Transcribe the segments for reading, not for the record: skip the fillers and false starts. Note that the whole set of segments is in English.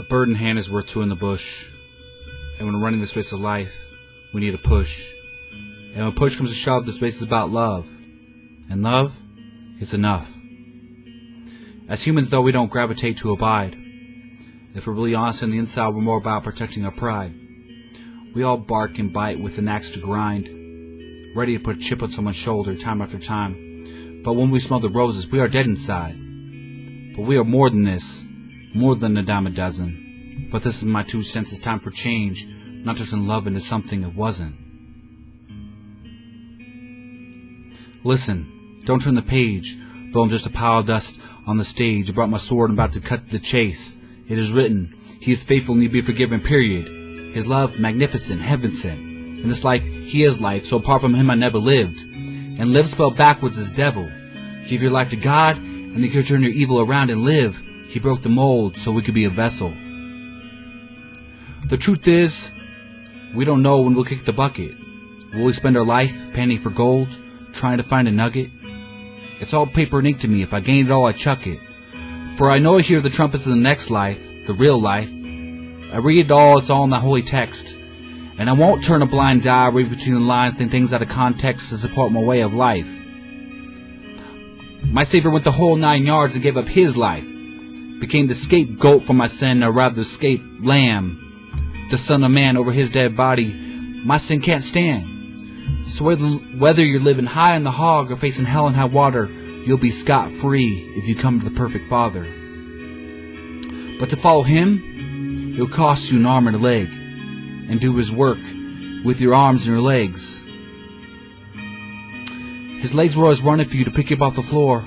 bird in hand is worth two in the bush. And when running this race of life, we need a push. And when push comes to shove, this race is about love. And love is enough. As humans, though, we don't gravitate to abide. If we're really honest on the inside, we're more about protecting our pride. We all bark and bite with an axe to grind, ready to put a chip on someone's shoulder time after time. But when we smell the roses, we are dead inside. But we are more than this, more than a dime a dozen. But this is my 2 cents. It's time for change, not just in love into something it wasn't. Listen, don't turn the page, though I'm just a pile of dust on the stage. I brought my sword and about to cut the chase. It is written, he is faithful and need be forgiven, period. His love, magnificent, heaven sent. In this life, he is life, so apart from him I never lived. And live spelled backwards is devil. Give your life to God, and you can turn your evil around and live. He broke the mold so we could be a vessel. The truth is, we don't know when we'll kick the bucket. Will we spend our life panning for gold, trying to find a nugget? It's all paper and ink to me. If I gain it all, I chuck it. For I know I hear the trumpets of the next life, the real life. I read it all, it's all in the holy text. And I won't turn a blind eye, read between the lines, think things out of context to support my way of life. My Savior went the whole 9 yards and gave up his life. Became the scapegoat for my sin, or rather the scape lamb. The Son of Man over his dead body, my sin can't stand. So whether you're living high on the hog or facing hell and high water, you'll be scot-free if you come to the perfect Father. But to follow him, it'll cost you an arm and a leg, and do his work with your arms and your legs. His legs were always running for you to pick you up off the floor,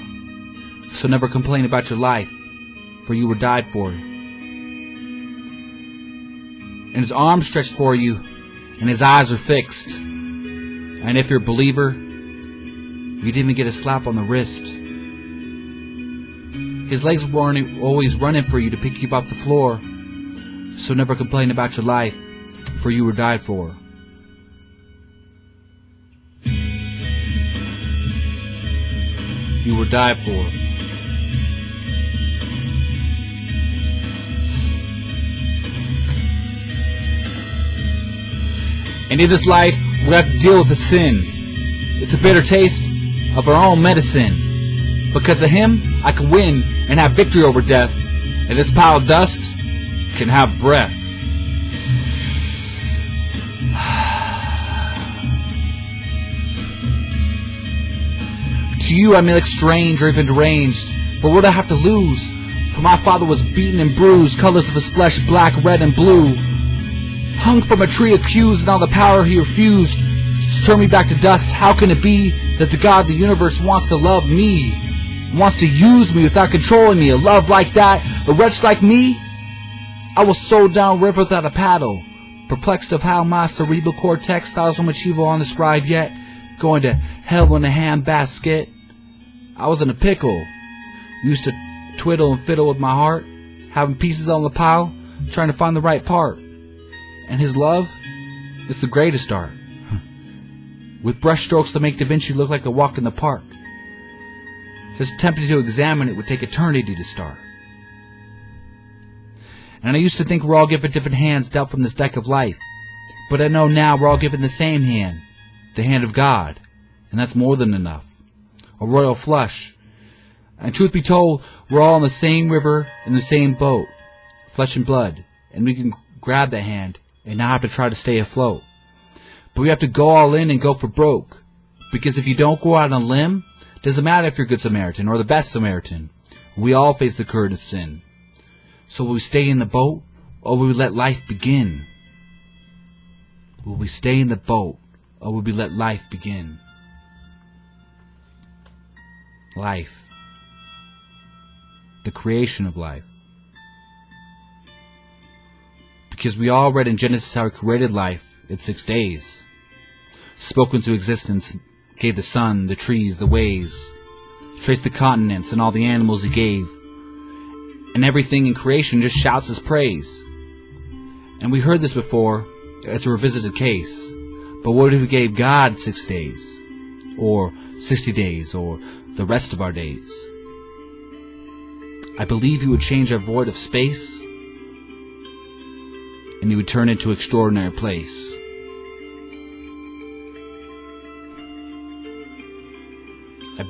so never complain about your life, for you were died for. And his arms stretched for you, and his eyes are fixed. And if you're a believer, you didn't even get a slap on the wrist. His legs were always running for you to pick you up off the floor, so never complain about your life, for you were died for. You were died for. And in this life, we have to deal with the sin. It's a bitter taste of our own medicine. Because of him, I can win and have victory over death. And this pile of dust can have breath. To you I may look strange or even deranged, but what do I have to lose? For my father was beaten and bruised, colors of his flesh black, red, and blue. Hung from a tree accused, and all the power he refused to turn me back to dust. How can it be that the God of the universe wants to love me, wants to use me without controlling me? A love like that, a wretch like me? I will sow down river without a paddle, perplexed of how my cerebral cortex thought so much evil undescribed yet, going to hell in a handbasket. I was in a pickle, used to twiddle and fiddle with my heart, having pieces on the pile, trying to find the right part. And his love is the greatest art, with brush strokes to make Da Vinci look like a walk in the park. Just attempting to examine it would take eternity to start. And I used to think we're all given different hands dealt from this deck of life, but I know now we're all given the same hand, the hand of God, and that's more than enough. A royal flush. And truth be told, we're all in the same river, in the same boat, flesh and blood, and we can grab that hand and not have to try to stay afloat. But we have to go all in and go for broke, because if you don't go out on a limb, it doesn't matter if you're a good Samaritan or the best Samaritan. We all face the current of sin. So will we stay in the boat, or will we let life begin? Will we stay in the boat, or will we let life begin? Life. The creation of life. Because we all read in Genesis how he created life in 6 days. Spoke into existence, gave the sun, the trees, the waves. Traced the continents and all the animals he gave. And everything in creation just shouts his praise. And we heard this before, it's a revisited case. But what if we gave God 6 days? Or 60 days? Or the rest of our days? I believe he would change our void of space and he would turn it to extraordinary place. I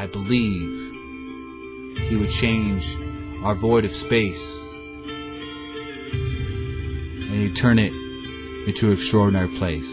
believe he would change our void of space, and he'd turn it into an extraordinary place.